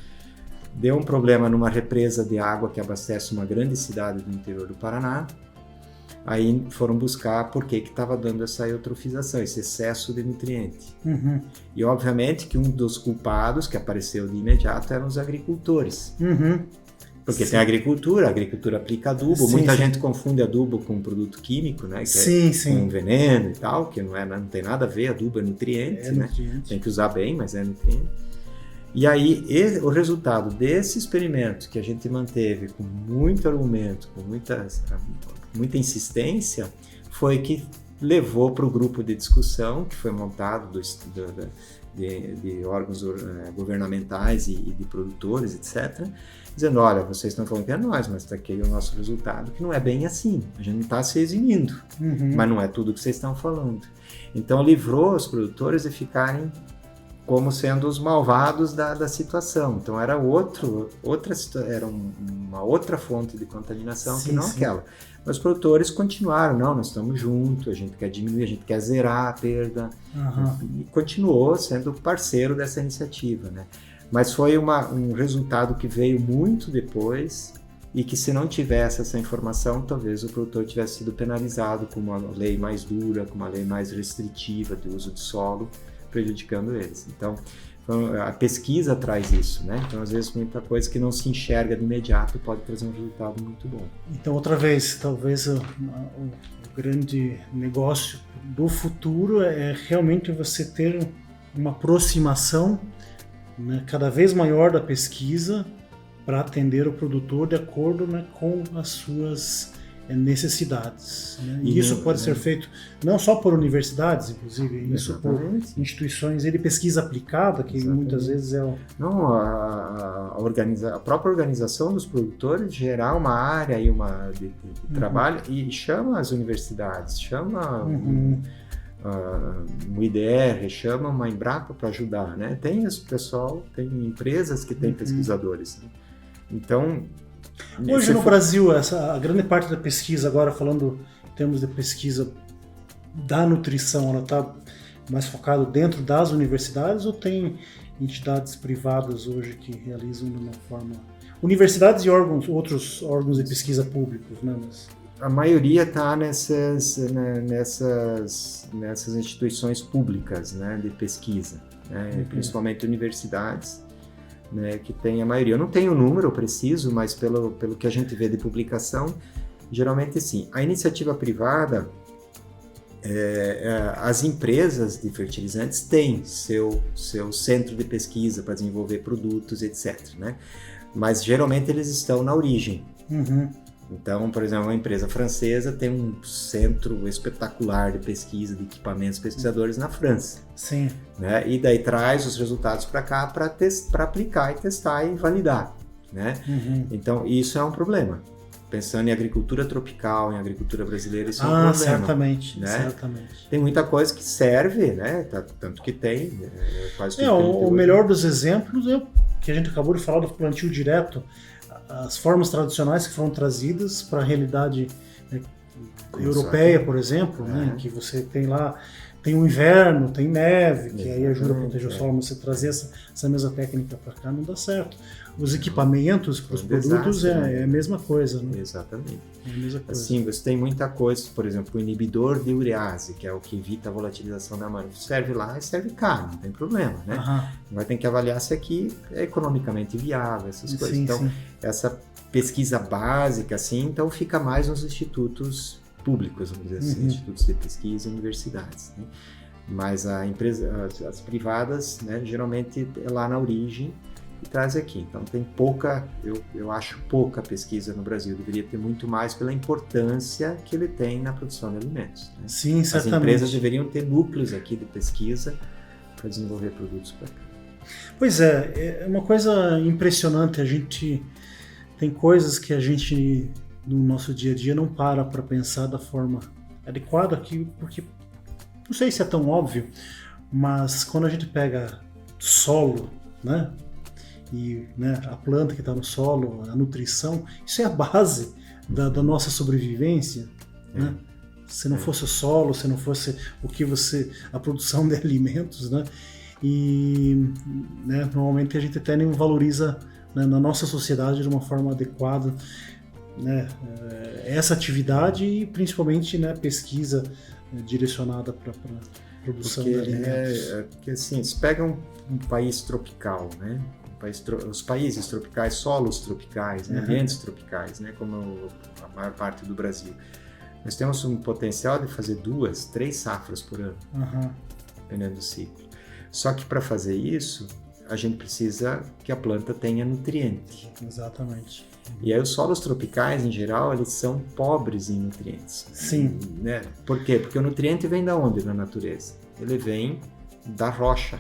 Deu um problema numa represa de água que abastece uma grande cidade do interior do Paraná, aí foram buscar por que estava dando essa eutrofização, esse excesso de nutriente. E obviamente que um dos culpados que apareceu de imediato eram os agricultores. Porque tem a agricultura aplica adubo, muita gente confunde adubo com produto químico, né? Que com veneno e tal, que não tem nada a ver, adubo é nutriente, né? Nutriente. Tem que usar bem, mas é nutriente. E aí, o resultado desse experimento que a gente manteve com muito argumento, com muita insistência, foi que levou para o grupo de discussão que foi montado de órgãos governamentais e de produtores, etc., dizendo, olha, vocês estão falando que é nós, mas está aqui o nosso resultado, que não é bem assim, a gente não está se eximindo, mas não é tudo que vocês estão falando. Então, livrou os produtores de ficarem como sendo os malvados da situação. Então, era uma outra fonte de contaminação que não aquela. Mas os produtores continuaram, não, nós estamos juntos, a gente quer diminuir, a gente quer zerar a perda, e continuou sendo parceiro dessa iniciativa, né? Mas foi um resultado que veio muito depois e que, se não tivesse essa informação, talvez o produtor tivesse sido penalizado com uma lei mais dura, com uma lei mais restritiva de uso de solo, prejudicando eles. Então, a pesquisa traz isso, né? Então, às vezes, muita coisa que não se enxerga de imediato pode trazer um resultado muito bom. Então, outra vez, talvez o grande negócio do futuro é realmente você ter uma aproximação, né, cada vez maior da pesquisa para atender o produtor de acordo, né, com as suas necessidades, né? E isso pode ser feito não só por universidades, inclusive, isso por instituições de pesquisa aplicada, que muitas vezes é Não, a própria organização dos produtores gerar uma área aí, de trabalho, e chama as universidades, chama um IDR, chama uma Embrapa para ajudar, né? Tem esse pessoal, tem empresas que têm pesquisadores, né? Então, hoje no Brasil, a grande parte da pesquisa, agora falando em termos de pesquisa da nutrição, ela está mais focada dentro das universidades ou tem entidades privadas hoje que realizam de uma forma... Universidades e outros órgãos de pesquisa públicos, né? A maioria está nessas instituições públicas, né, de pesquisa, né, principalmente universidades, né, que tem a maioria. Eu não tenho o número preciso, mas pelo que a gente vê de publicação, geralmente sim. A iniciativa privada, as empresas de fertilizantes têm seu centro de pesquisa para desenvolver produtos, etc., né? Mas geralmente eles estão na origem. Então, por exemplo, uma empresa francesa tem um centro espetacular de pesquisa, de equipamentos pesquisadores na França. Sim. Né? E daí traz os resultados para cá para aplicar e testar e validar. Né? Então, isso é um problema. Pensando em agricultura tropical, em agricultura brasileira, isso é um problema. Certamente, né? Certamente. Tem muita coisa que serve, né? Tanto que tem. Quase tudo o melhor dos exemplos é o que a gente acabou de falar do plantio direto. As formas tradicionais que foram trazidas para a realidade, né, europeia, por exemplo, né, que você tem lá, tem o inverno, tem neve, que aí ajuda a proteger o solo, mas você trazer essa mesma técnica para cá não dá certo. Os equipamentos para os produtos é a mesma coisa, né? Exatamente. É a mesma coisa. Assim, você tem muita coisa, por exemplo, o inibidor de urease, que é o que evita a volatilização da amônia. Serve lá e serve cá, não tem problema, né? Vai ter que avaliar se aqui é economicamente viável, essas coisas. Sim, então, essa pesquisa básica, assim, então fica mais nos institutos públicos, vamos dizer assim, institutos de pesquisa e universidades, né? Mas as privadas, né, geralmente é lá na origem e traz aqui. Então tem pouca, eu acho pouca pesquisa no Brasil, deveria ter muito mais pela importância que ele tem na produção de alimentos, né? Sim, certamente. As empresas deveriam ter núcleos aqui de pesquisa para desenvolver produtos para cá. Pois é uma coisa impressionante, a gente tem coisas que a gente no nosso dia a dia não para pensar da forma adequada aqui, porque não sei se é tão óbvio, mas quando a gente pega solo, né, e, né, a planta que está no solo, a nutrição, isso é a base, da nossa sobrevivência, né? Se não fosse o solo, se não fosse a produção de alimentos, né? E, né, normalmente a gente até nem valoriza, né, na nossa sociedade de uma forma adequada, né, essa atividade e principalmente, né, pesquisa direcionada para produção de alimentos. Porque assim, se pega um país tropical, né? Os países tropicais, solos tropicais, né? Ambientes tropicais, né? Como a maior parte do Brasil. Nós temos um potencial de fazer 2, 3 safras por ano, dependendo do ciclo. Só que para fazer isso, a gente precisa que a planta tenha nutriente. Exatamente. E aí os solos tropicais, em geral, eles são pobres em nutrientes. Sim. Né? Por quê? Porque o nutriente vem da onde na natureza? Ele vem da rocha.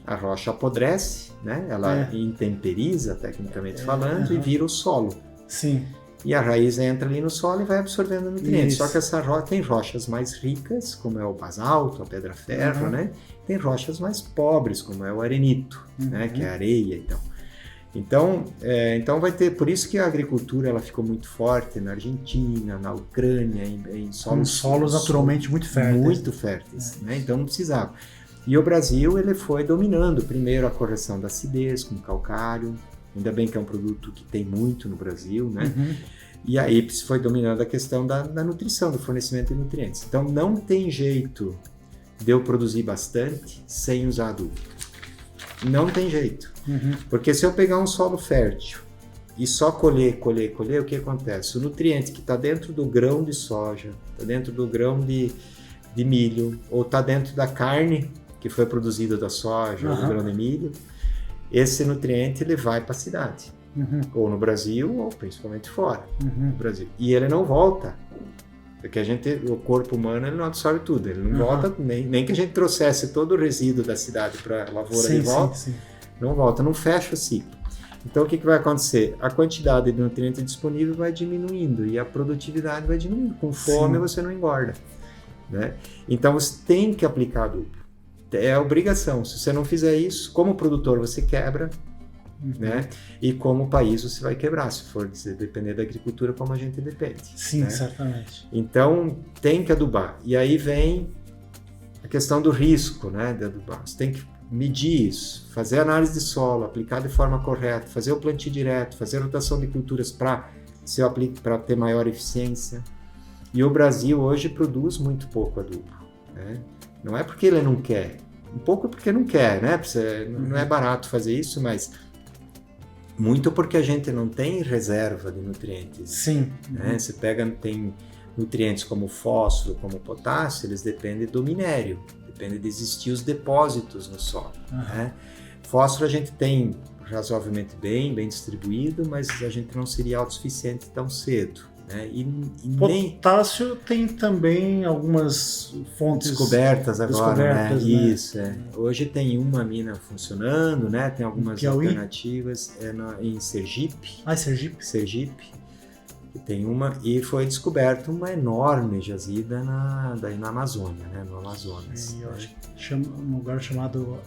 A rocha apodrece, né? Ela intemperiza, tecnicamente falando, e vira o solo. Sim. E a raiz entra ali no solo e vai absorvendo nutrientes. Isso. Só que essa rocha tem rochas mais ricas, como é o basalto, a pedra-ferro, né? Tem rochas mais pobres, como é o arenito, né? Que é a areia, Então vai ter, por isso que a agricultura ela ficou muito forte na Argentina, na Ucrânia, em solos naturalmente muito férteis. Muito férteis, né? Então não precisava. E o Brasil ele foi dominando primeiro a correção da acidez com calcário, ainda bem que é um produto que tem muito no Brasil, né? E aí foi dominando a questão da nutrição, do fornecimento de nutrientes. Então não tem jeito de eu produzir bastante sem usar adubo. Não tem jeito. Porque se eu pegar um solo fértil e só colher, o que acontece? O nutriente que está dentro do grão de soja, está dentro do grão de milho, ou está dentro da carne que foi produzida da soja ou do grão de milho, esse nutriente ele vai para a cidade. Ou no Brasil, ou principalmente fora do Brasil. E ele não volta. Porque o corpo humano ele não absorve tudo. Ele não volta, nem que a gente trouxesse todo o resíduo da cidade para a lavoura de volta. Sim. Não volta, não fecha o ciclo. Então o que vai acontecer? A quantidade de nutriente disponível vai diminuindo e a produtividade vai diminuindo. Com fome você não engorda, né? Então você tem que aplicar adubo. É obrigação. Se você não fizer isso, como produtor você quebra, né? E como país você vai quebrar, se for depender da agricultura como a gente depende. Sim, né? Certamente. Então tem que adubar. E aí vem a questão do risco, né, de adubar. Você tem que medir isso, fazer análise de solo, aplicar de forma correta, fazer o plantio direto, fazer rotação de culturas para ter maior eficiência. E o Brasil hoje produz muito pouco adubo, né? Não é porque ele não quer, um pouco porque não quer, né? Não é barato fazer isso, mas muito porque a gente não tem reserva de nutrientes. Sim. Né? Você tem nutrientes como fósforo, como potássio, eles dependem do minério, depende de existir os depósitos no solo. Né? Fósforo a gente tem razoavelmente bem distribuído, mas a gente não seria autossuficiente tão cedo. Né? Potássio tem também algumas fontes descobertas agora, né? Isso, né? Hoje tem uma mina funcionando, né? Tem algumas alternativas em Sergipe. Sergipe, que tem uma, e foi descoberta uma enorme jazida daí na Amazônia, né? No Amazonas. Eu acho que um lugar chamado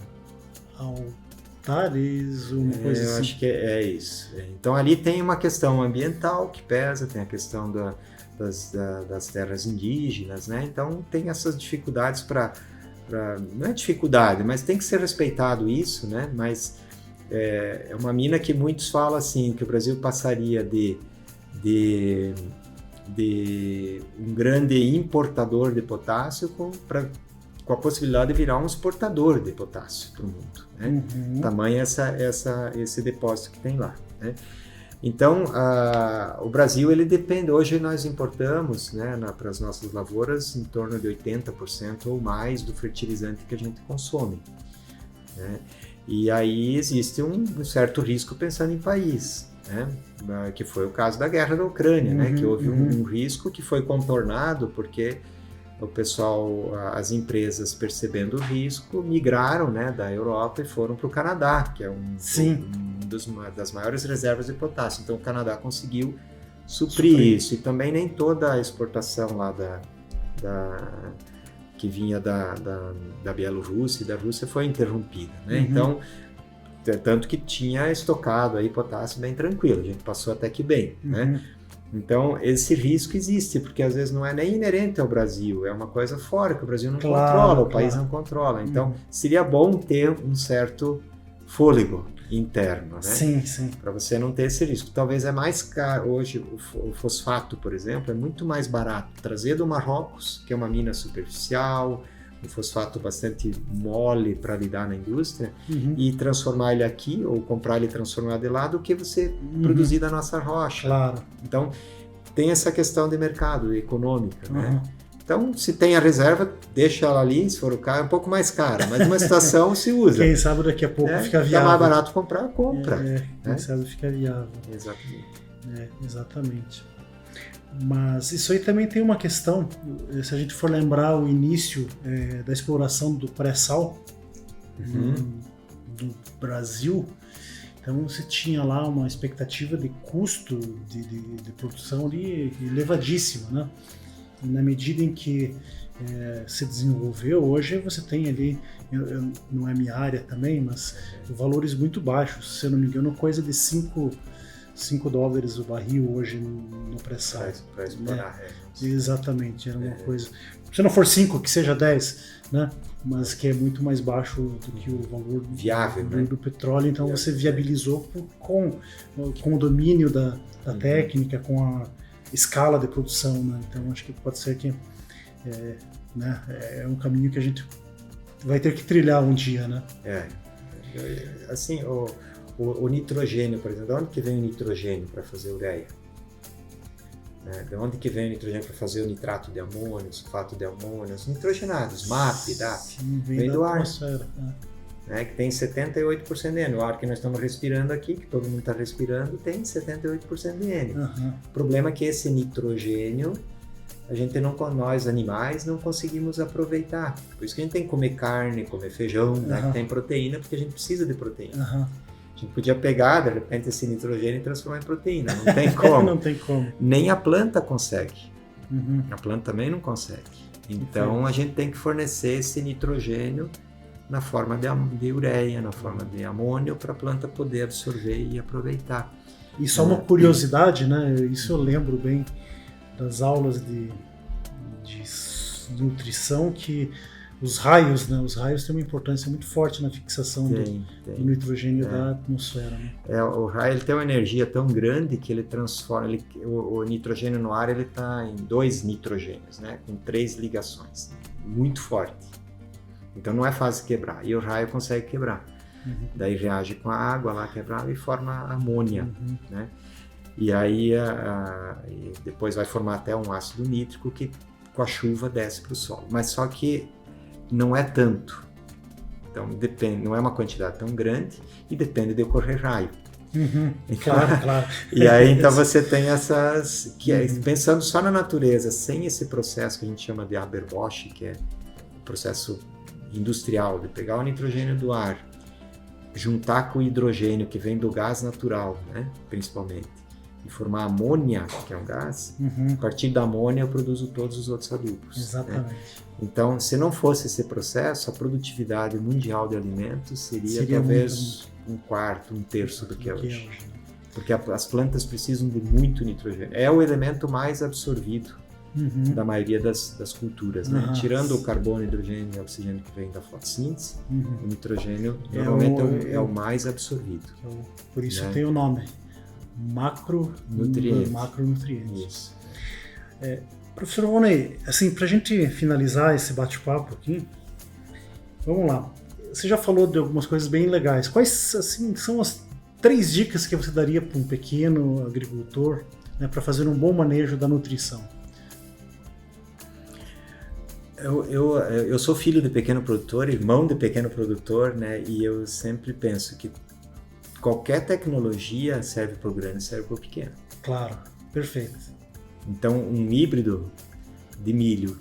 Altares, uma coisa assim. Eu acho que é isso. Então ali tem uma questão ambiental que pesa, tem a questão das terras indígenas, né? Então tem essas dificuldades não é dificuldade, mas tem que ser respeitado isso, né? Mas é uma mina que muitos falam assim, que o Brasil passaria de um grande importador de potássio com a possibilidade de virar um exportador de potássio para o mundo. Né? Tamanho esse depósito que tem lá. Né? Então, o Brasil ele depende, hoje nós importamos, né, para as nossas lavouras em torno de 80% ou mais do fertilizante que a gente consome. Né? E aí existe um certo risco pensando em país. Né? Que foi o caso da guerra da Ucrânia, né? Que houve um risco que foi contornado porque o pessoal, as empresas percebendo o risco, migraram, né, da Europa e foram para o Canadá, que é das maiores reservas de potássio. Então o Canadá conseguiu suprir isso. E também nem toda a exportação lá que vinha da Bielorrússia e da Rússia foi interrompida. Né? Então, tanto que tinha estocado aí potássio bem tranquilo, a gente passou até que bem. Né? Então, esse risco existe, porque às vezes não é nem inerente ao Brasil, é uma coisa fora que o Brasil não Claro, controla, o país claro. não controla. Então, seria bom ter um certo fôlego interno, né? Sim, sim. Para você não ter esse risco. Talvez é mais caro, hoje o fosfato, por exemplo, é muito mais barato trazer do Marrocos, que é uma mina superficial, um fosfato bastante mole para lidar na indústria, e transformar ele aqui, ou comprar ele transformado de lá, do que você produzir da nossa rocha. Claro. Então, tem essa questão de mercado, econômica, né? Então, se tem a reserva, deixa ela ali, se for o caso, é um pouco mais cara, mas numa estação se usa. Quem sabe daqui a pouco fica Tá viável. mais barato comprar, compra. Quem sabe fica viável. Exatamente. Exatamente. Mas isso aí também tem uma questão, se a gente for lembrar o início da exploração do pré-sal do Brasil, então você tinha lá uma expectativa de custo de produção ali elevadíssima, né? E na medida em que se desenvolveu, hoje você tem ali, não é minha área também, mas valores muito baixos, se eu não me engano, coisa de $5 o barril hoje no pré-sal. Para explorar. Exatamente, era uma coisa. Se não for 5, que seja 10, né? Mas que é muito mais baixo do que o valor viável, do petróleo, então você viabilizou com o domínio da técnica, com a escala de produção, né? Então acho que pode ser que é um caminho que a gente vai ter que trilhar um dia, né? Assim, o nitrogênio, por exemplo, de onde que vem o nitrogênio para fazer ureia? De onde que vem o nitrogênio para fazer o nitrato de amônio, o sulfato de amônio, os nitrogenados, MAP, DAP? Sim, vem do ar. Né? Que tem 78% de N. O ar que nós estamos respirando aqui, que todo mundo está respirando, tem 78% de N. O problema é que esse nitrogênio, nós animais não conseguimos aproveitar. Por isso que a gente tem que comer carne, comer feijão, né, que tem proteína, porque a gente precisa de proteína. A gente podia pegar, de repente, esse nitrogênio e transformar em proteína. Não tem como. Não tem como. Nem a planta consegue. A planta também não consegue. Então, a gente tem que fornecer esse nitrogênio na forma de ureia, na forma de amônio, para a planta poder absorver e aproveitar. E só uma curiosidade, né? Isso eu lembro bem das aulas de nutrição, que os raios têm uma importância muito forte na fixação do nitrogênio da atmosfera. Né? O raio ele tem uma energia tão grande que ele transforma, o nitrogênio no ar ele está em 2 nitrogênios, né? Com 3 ligações, muito forte. Então não é fácil quebrar, e o raio consegue quebrar. Daí reage com a água lá quebrada e forma amônia, né? E aí depois vai formar até um ácido nítrico que com a chuva desce para o solo. Mas só que não é tanto. Então depende, não é uma quantidade tão grande e depende de ocorrer raio. Então, claro. E aí então você tem essas pensando só na natureza, sem esse processo que a gente chama de Haber-Bosch, que é o processo industrial de pegar o nitrogênio do ar, juntar com o hidrogênio que vem do gás natural, né, principalmente, e formar amônia, que é um gás. A partir da amônia eu produzo todos os outros adubos. Exatamente. Né? Então, se não fosse esse processo, a produtividade mundial de alimentos seria talvez um quarto, um terço do que é hoje. Porque as plantas precisam de muito nitrogênio. É o elemento mais absorvido da maioria das culturas, né? Tirando o carbono, hidrogênio e oxigênio que vem da fotossíntese, o nitrogênio normalmente é o mais absorvido. Por isso tem o nome. Macronutrientes. Professor Volney, assim, para a gente finalizar esse bate-papo aqui, vamos lá. Você já falou de algumas coisas bem legais. Quais assim, são as 3 dicas que você daria para um pequeno agricultor, né, para fazer um bom manejo da nutrição? Eu sou filho de pequeno produtor, irmão de pequeno produtor, né? E eu sempre penso que qualquer tecnologia serve para o grande e serve para o pequeno. Claro, perfeito. Então, um híbrido de milho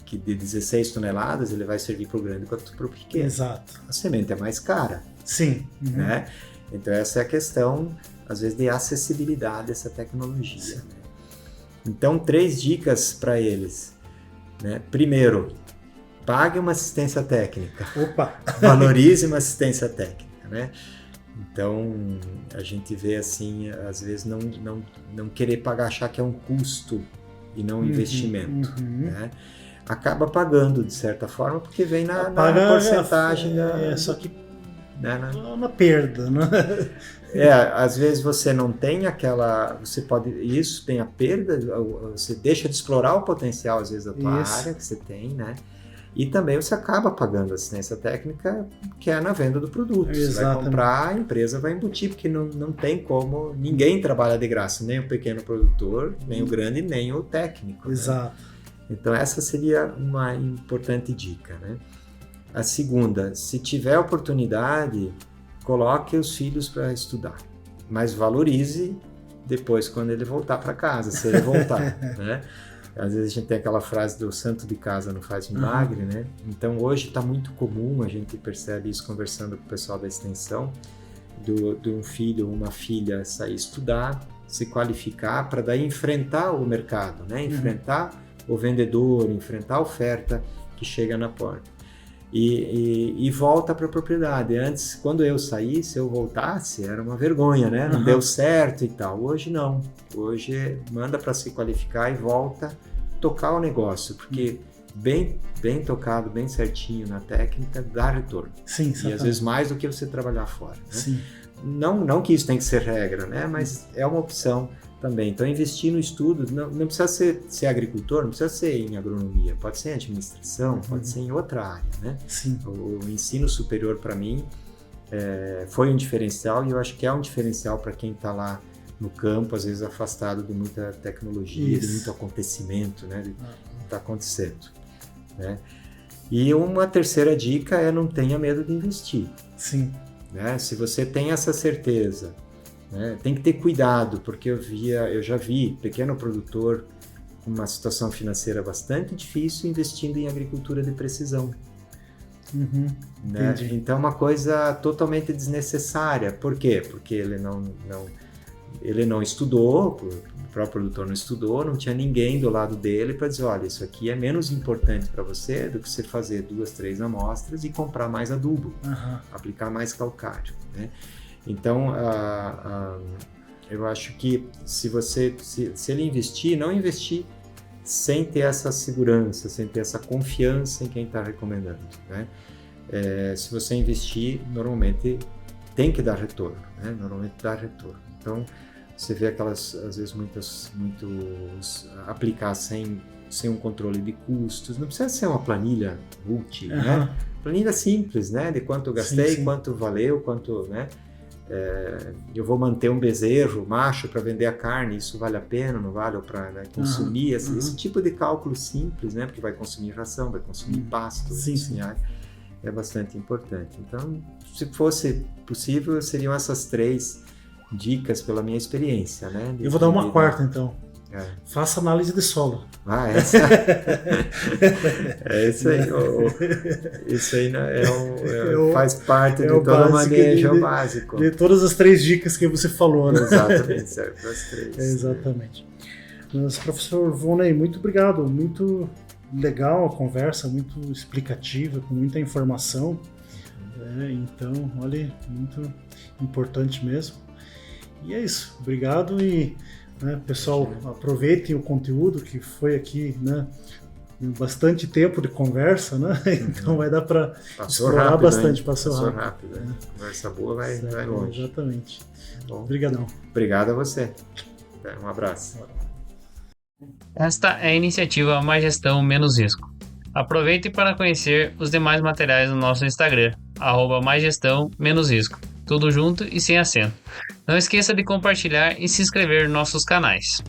que de 16 toneladas, ele vai servir para o grande quanto para o pequeno. Exato. A semente é mais cara. Sim. Né? Então, essa é a questão, às vezes, de acessibilidade dessa tecnologia. Né? Então, 3 dicas para eles. Né? Primeiro, pague uma assistência técnica. Opa! Valorize uma assistência técnica. Né? Então, a gente vê assim, às vezes não querer pagar, achar que é um custo e não um investimento, né? Acaba pagando de certa forma, porque vem na porcentagem só que né? na perda, né? Às vezes você não tem aquela, isso tem a perda, você deixa de explorar o potencial às vezes da tua área que você tem, né? E também você acaba pagando a assistência técnica, que é na venda do produto. Exatamente. Você vai comprar, a empresa vai embutir, porque não tem como, ninguém trabalha de graça, nem o pequeno produtor, nem o grande, nem o técnico. Exato. Né? Então essa seria uma importante dica, né? A segunda, se tiver oportunidade, coloque os filhos para estudar, mas valorize depois quando ele voltar para casa, se ele voltar, né? Às vezes a gente tem aquela frase do santo de casa não faz milagre, né? Então hoje está muito comum, a gente percebe isso conversando com o pessoal da extensão, de um filho ou uma filha sair estudar, se qualificar para daí enfrentar o mercado, né? Enfrentar o vendedor, enfrentar a oferta que chega na porta. E volta para a propriedade. Antes, quando eu saí, se eu voltasse, era uma vergonha, né? Não deu certo e tal. Hoje não. Hoje manda para se qualificar e volta tocar o negócio, porque bem tocado, bem certinho na técnica, dá retorno. Sim, e às vezes mais do que você trabalhar fora. Né? Sim. Não que isso tem que ser regra, né? Mas é uma opção também. Então, investir no estudo, não precisa ser agricultor, não precisa ser em agronomia, pode ser em administração, pode ser em outra área, né? Sim. O ensino superior, para mim, foi um diferencial, e eu acho que é um diferencial para quem está lá no campo, às vezes afastado de muita tecnologia, de muito acontecimento, né? Do que está acontecendo, né? E uma terceira dica é não tenha medo de investir. Sim. Né? Se você tem essa certeza, né? Tem que ter cuidado, porque eu já vi pequeno produtor com uma situação financeira bastante difícil investindo em agricultura de precisão. Né? Então é uma coisa totalmente desnecessária. Por quê? Porque ele não estudou, o próprio produtor não estudou, não tinha ninguém do lado dele para dizer, olha, isso aqui é menos importante para você do que você fazer 2, 3 amostras e comprar mais adubo, aplicar mais calcário, né? Então, eu acho que se ele investir, não investir sem ter essa segurança, sem ter essa confiança em quem está recomendando, né? Se você investir, normalmente tem que dar retorno, né? Normalmente dá retorno. Então, você vê aquelas, às vezes, muitos aplicar sem um controle de custos. Não precisa ser uma planilha multi, né? Planilha simples, né? De quanto eu gastei, quanto valeu, quanto, né? Eu vou manter um bezerro macho para vender a carne, isso vale a pena, não vale? Ou para, né, consumir esse tipo de cálculo simples, né? Porque vai consumir ração, vai consumir pasto, é bastante importante. Então, se fosse possível, seriam essas 3 dicas pela minha experiência, né? Eu vou dar uma quarta, então. Faça análise de solo. Essa é isso aí. Isso aí faz parte de todo o manejo básico. De todas as 3 dicas que você falou, né? Exatamente, certo. As 3. Exatamente. Mas, professor Volney, muito obrigado. Muito legal a conversa, muito explicativa, com muita informação. Então, olha, muito importante mesmo. E é isso. Obrigado e... Né, pessoal, aproveitem o conteúdo que foi aqui, né, bastante tempo de conversa, né? Então vai dar para explorar rápido, bastante. Passou rápido. Conversa boa vai longe. Exatamente. Obrigadão. Obrigado a você. Um abraço. Esta é a iniciativa Mais Gestão Menos Risco. Aproveite para conhecer os demais materiais no nosso Instagram, @Mais Gestão Menos Risco. Tudo junto e sem acento. Não esqueça de compartilhar e se inscrever nos nossos canais.